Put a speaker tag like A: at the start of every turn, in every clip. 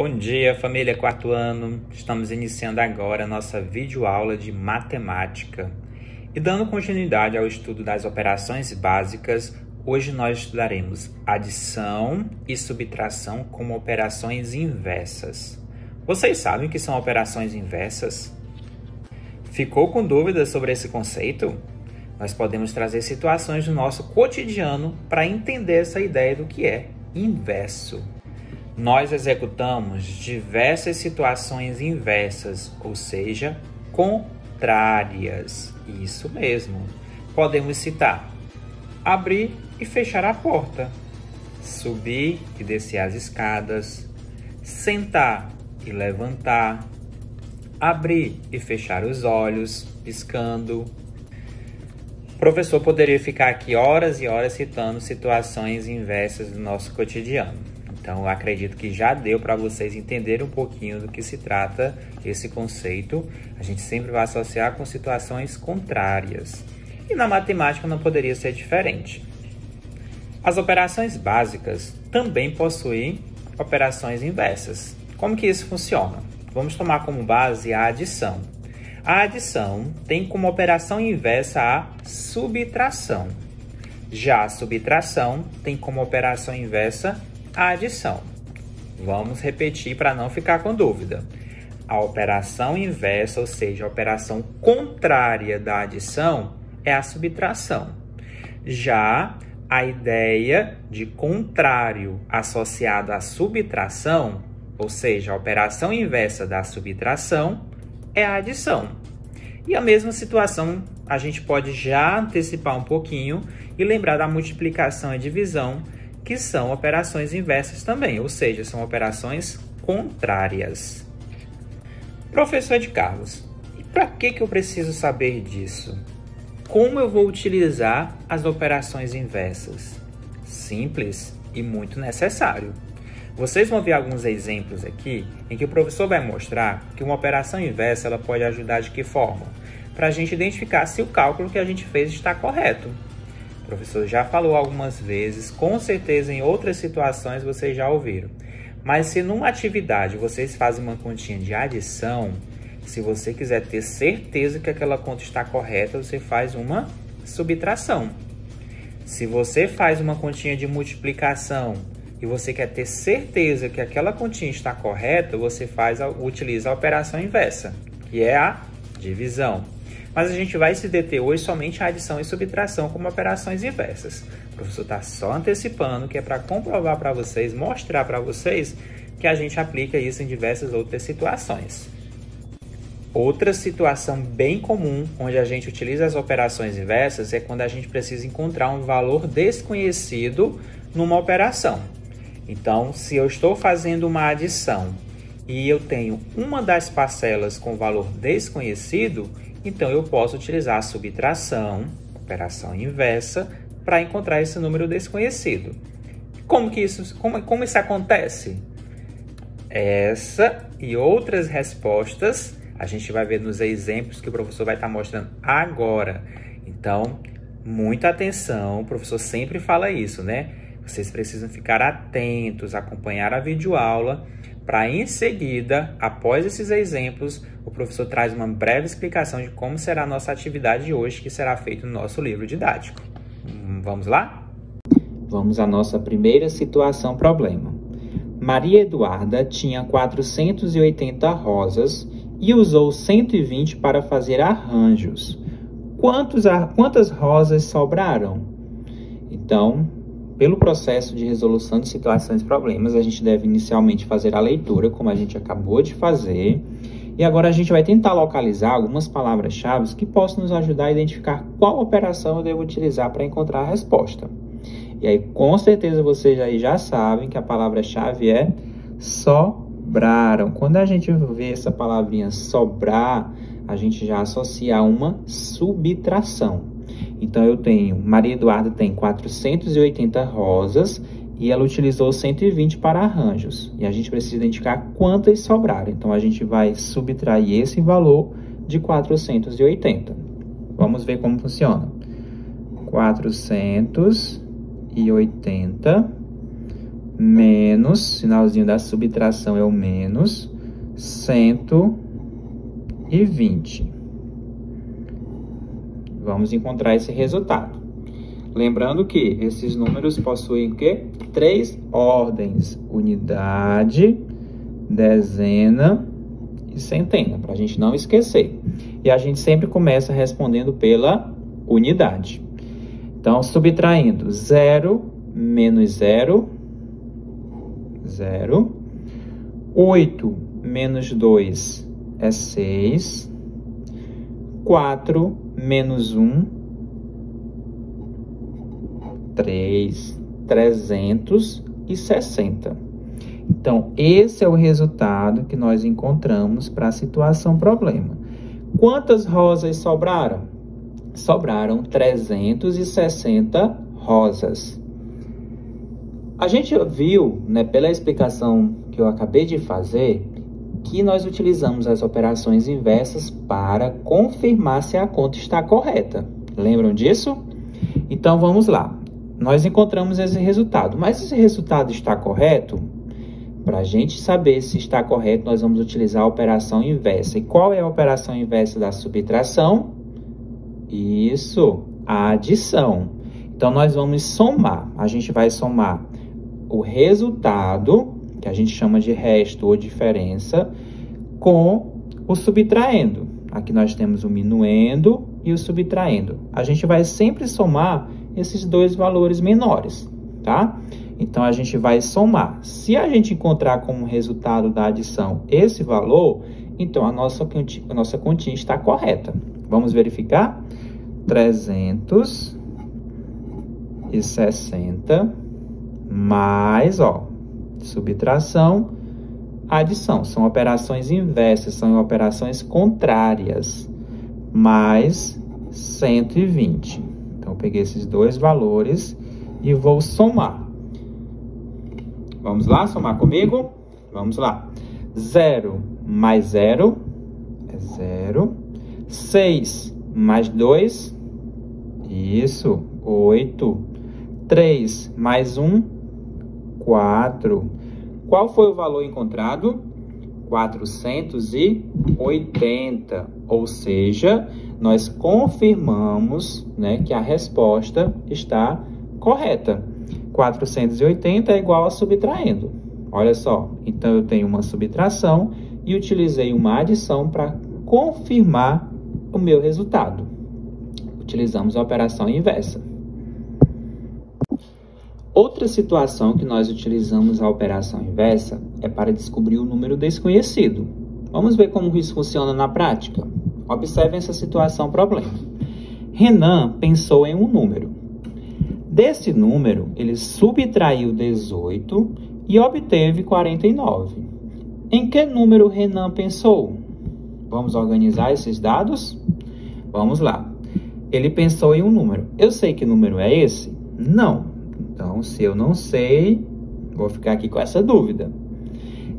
A: Bom dia, família quarto ano. Estamos iniciando agora a nossa videoaula de matemática. E dando continuidade ao estudo das operações básicas, hoje nós estudaremos adição e subtração como operações inversas. Vocês sabem o que são operações inversas? Ficou com dúvidas sobre esse conceito? Nós podemos trazer situações do nosso cotidiano para entender essa ideia do que é inverso. Nós executamos diversas situações inversas, ou seja, contrárias. Isso mesmo. Podemos citar: abrir e fechar a porta, subir e descer as escadas, sentar e levantar, abrir e fechar os olhos, piscando. O professor poderia ficar aqui horas e horas citando situações inversas do nosso cotidiano. Então, eu acredito que já deu para vocês entenderem um pouquinho do que se trata esse conceito. A gente sempre vai associar com situações contrárias. E na matemática não poderia ser diferente. As operações básicas também possuem operações inversas. Como que isso funciona? Vamos tomar como base a adição. A adição tem como operação inversa a subtração. Já a subtração tem como operação inversa a adição. Vamos repetir para não ficar com dúvida. A operação inversa, ou seja, a operação contrária da adição, é a subtração. Já a ideia de contrário associado à subtração, ou seja, a operação inversa da subtração, é a adição. E a mesma situação a gente pode já antecipar um pouquinho e lembrar da multiplicação e divisão, que são operações inversas também, ou seja, são operações contrárias. Professor de Carlos, e para que eu preciso saber disso? Como eu vou utilizar as operações inversas? Simples e muito necessário. Vocês vão ver alguns exemplos aqui em que o professor vai mostrar que uma operação inversa ela pode ajudar de que forma? Para a gente identificar se o cálculo que a gente fez está correto. O professor já falou algumas vezes, com certeza em outras situações vocês já ouviram. Mas se numa atividade vocês fazem uma continha de adição, se você quiser ter certeza que aquela conta está correta, você faz uma subtração. Se você faz uma continha de multiplicação e você quer ter certeza que aquela continha está correta, você utiliza a operação inversa, que é a divisão. Mas a gente vai se deter hoje somente a adição e subtração como operações inversas. O professor está só antecipando, que é para comprovar para vocês, mostrar para vocês que a gente aplica isso em diversas outras situações. Outra situação bem comum onde a gente utiliza as operações inversas é quando a gente precisa encontrar um valor desconhecido numa operação. Então, se eu estou fazendo uma adição e eu tenho uma das parcelas com valor desconhecido, então eu posso utilizar a subtração, operação inversa, para encontrar esse número desconhecido. Como isso acontece? Essa e outras respostas a gente vai ver nos exemplos que o professor vai estar mostrando agora. Então, muita atenção, o professor sempre fala isso, né? Vocês precisam ficar atentos, acompanhar a videoaula, para em seguida, após esses exemplos, o professor traz uma breve explicação de como será a nossa atividade de hoje, que será feita no nosso livro didático. Vamos lá? Vamos à nossa primeira situação problema. Maria Eduarda tinha 480 rosas e usou 120 para fazer arranjos. Quantas rosas sobraram? Então, pelo processo de resolução de situações e problemas, a gente deve inicialmente fazer a leitura, como a gente acabou de fazer. E agora a gente vai tentar localizar algumas palavras-chave que possam nos ajudar a identificar qual operação eu devo utilizar para encontrar a resposta. E aí, com certeza, vocês aí já sabem que a palavra-chave é sobraram. Quando a gente vê essa palavrinha sobrar, a gente já associa a uma subtração. Então, Maria Eduarda tem 480 rosas e ela utilizou 120 para arranjos. E a gente precisa identificar quantas sobraram. Então, a gente vai subtrair esse valor de 480. Vamos ver como funciona. 480 menos, sinalzinho da subtração é o menos, 120. Vamos encontrar esse resultado. Lembrando que esses números possuem o quê? 3 ordens: unidade, dezena e centena, para a gente não esquecer. E a gente sempre começa respondendo pela unidade. Então, subtraindo 0 menos 0, 0. 8 menos 2 é 6. 4 menos 1, 3. 360. Então, esse é o resultado que nós encontramos para a situação problema. Quantas rosas sobraram? Sobraram 360 rosas. A gente viu, né, pela explicação que eu acabei de fazer, que nós utilizamos as operações inversas para confirmar se a conta está correta. Lembram disso? Então, vamos lá. Nós encontramos esse resultado, mas esse resultado está correto? Para a gente saber se está correto, nós vamos utilizar a operação inversa. E qual é a operação inversa da subtração? Isso, a adição. Então, nós vamos somar. A gente vai somar o resultado, que a gente chama de resto ou diferença, com o subtraindo. Aqui nós temos o minuendo e o subtraindo. A gente vai sempre somar esses dois valores menores, tá? Então, a gente vai somar. Se a gente encontrar como resultado da adição esse valor, então a nossa continha está correta. Vamos verificar? 360 mais, subtração, adição. São operações inversas, são operações contrárias. Mais 120. Então, eu peguei esses dois valores e vou somar. Vamos lá, somar comigo? Vamos lá. 0 mais 0 é 0. 6 mais 2, isso, 8. 3 mais 1, 4. Qual foi o valor encontrado? 480. Ou seja, nós confirmamos, né, que a resposta está correta. 480 é igual a subtraindo. Olha só, então eu tenho uma subtração e utilizei uma adição para confirmar o meu resultado. Utilizamos a operação inversa. Outra situação que nós utilizamos a operação inversa é para descobrir o número desconhecido. Vamos ver como isso funciona na prática? Observem essa situação problema. Renan pensou em um número. Desse número, ele subtraiu 18 e obteve 49. Em que número Renan pensou? Vamos organizar esses dados? Vamos lá. Ele pensou em um número. Eu sei que número é esse? Não. Então, se eu não sei, vou ficar aqui com essa dúvida.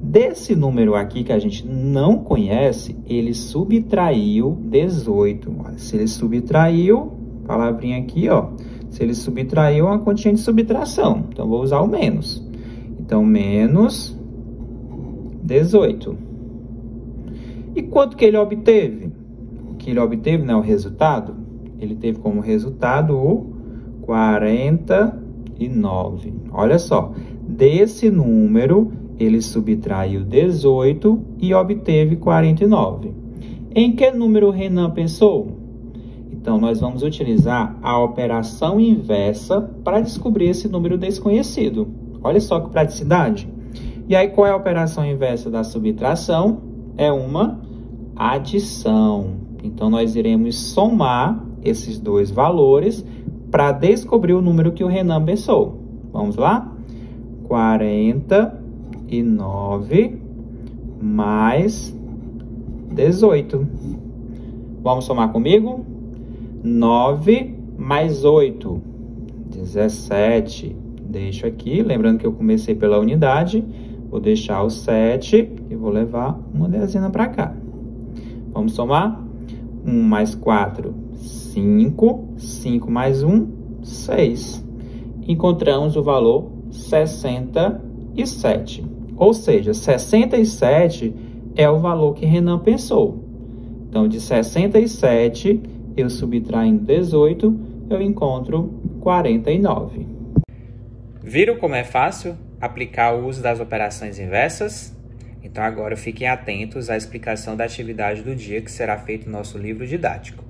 A: Desse número aqui que a gente não conhece, ele subtraiu 18. Se ele subtraiu, palavrinha aqui, se ele subtraiu, é uma continha de subtração. Então, vou usar o menos. Então, menos 18. E quanto que ele obteve? O que ele obteve, né, o resultado? Ele teve como resultado o 49. Olha só, desse número, ele subtraiu 18 e obteve 49. Em que número Renan pensou? Então, nós vamos utilizar a operação inversa para descobrir esse número desconhecido. Olha só que praticidade. E aí, qual é a operação inversa da subtração? É uma adição. Então, nós iremos somar esses dois valores para descobrir o número que o Renan pensou. Vamos lá? 49 mais 18. Vamos somar comigo? 9 mais 8, 17. Deixo aqui, lembrando que eu comecei pela unidade. Vou deixar o 7 e vou levar uma dezena para cá. Vamos somar? 1 mais 4, 5. 5 mais 1, 6. Encontramos o valor 64.
B: 67. Ou seja, 67 é o valor que Renan pensou. Então, de 67, eu subtraindo 18, eu encontro 49.
A: Viram como é fácil aplicar o uso das operações inversas? Então agora fiquem atentos à explicação da atividade do dia que será feita no nosso livro didático.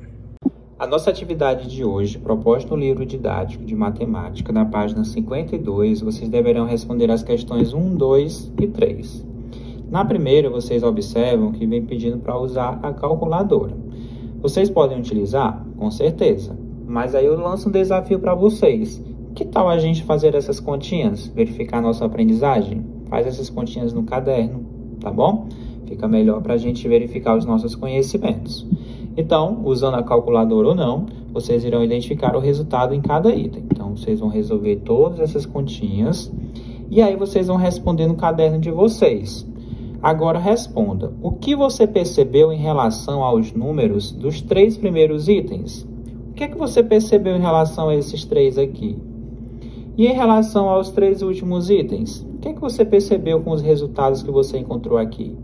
B: A nossa atividade de hoje, proposta no livro didático de matemática, na página 52, vocês deverão responder as questões 1, 2 e 3. Na primeira, vocês observam que vem pedindo para usar a calculadora. Vocês podem utilizar? Com certeza. Mas aí eu lanço um desafio para vocês. Que tal a gente fazer essas continhas? Verificar a nossa aprendizagem? Faz essas continhas no caderno, tá bom? Fica melhor para a gente verificar os nossos conhecimentos. Então, usando a calculadora ou não, vocês irão identificar o resultado em cada item. Então, vocês vão resolver todas essas continhas e aí vocês vão responder no caderno de vocês. Agora, responda. O que você percebeu em relação aos números dos 3 primeiros itens? O que é que você percebeu em relação a esses 3 aqui? E em relação aos 3 últimos itens? O que é que você percebeu com os resultados que você encontrou aqui?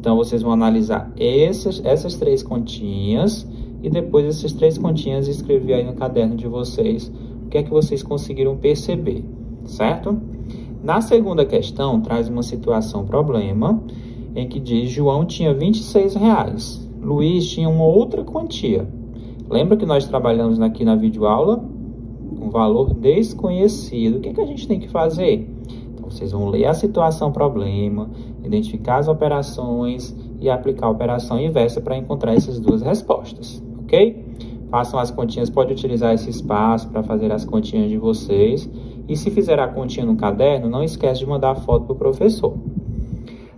B: Então, vocês vão analisar essas 3 continhas e depois essas 3 continhas escrever aí no caderno de vocês o que é que vocês conseguiram perceber, certo? Na segunda questão, traz uma situação problema em que diz João tinha R$26, Luiz tinha uma outra quantia. Lembra que nós trabalhamos aqui na videoaula? Um valor desconhecido. O que é que a gente tem que fazer? Então, vocês vão ler a situação problema, identificar as operações e aplicar a operação inversa para encontrar essas duas respostas, ok? Façam as continhas, pode utilizar esse espaço para fazer as continhas de vocês. E se fizer a continha no caderno, não esquece de mandar a foto para o professor.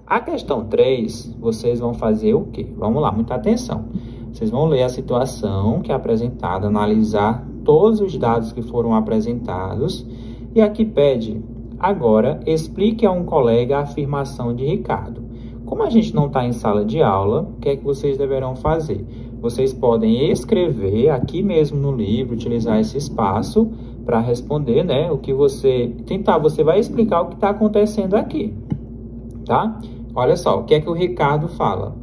B: A questão 3, vocês vão fazer o quê? Vamos lá, muita atenção. Vocês vão ler a situação que é apresentada, analisar todos os dados que foram apresentados. E aqui pede, agora, explique a um colega a afirmação de Ricardo. Como a gente não está em sala de aula, o que é que vocês deverão fazer? Vocês podem escrever aqui mesmo no livro, utilizar esse espaço para responder, né? O que você vai explicar o que está acontecendo aqui, tá? Olha só, o que é que o Ricardo fala?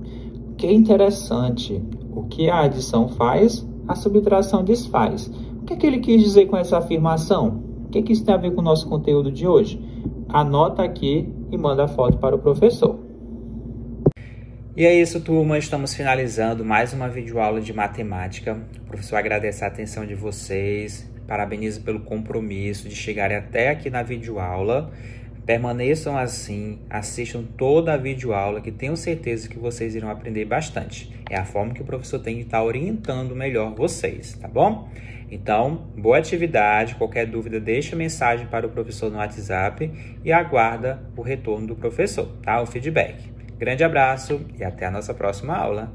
B: Que interessante, o que a adição faz, a subtração desfaz. O que é que ele quis dizer com essa afirmação? O que é que isso tem a ver com o nosso conteúdo de hoje? Anota aqui e manda a foto para o professor.
A: E é isso, turma. Estamos finalizando mais uma videoaula de matemática. O professor agradece a atenção de vocês. Parabenizo pelo compromisso de chegarem até aqui na videoaula. Permaneçam assim, assistam toda a videoaula, que tenho certeza que vocês irão aprender bastante. É a forma que o professor tem de estar orientando melhor vocês, tá bom? Então, boa atividade. Qualquer dúvida, deixa mensagem para o professor no WhatsApp e aguarda o retorno do professor, tá? O feedback. Grande abraço e até a nossa próxima aula.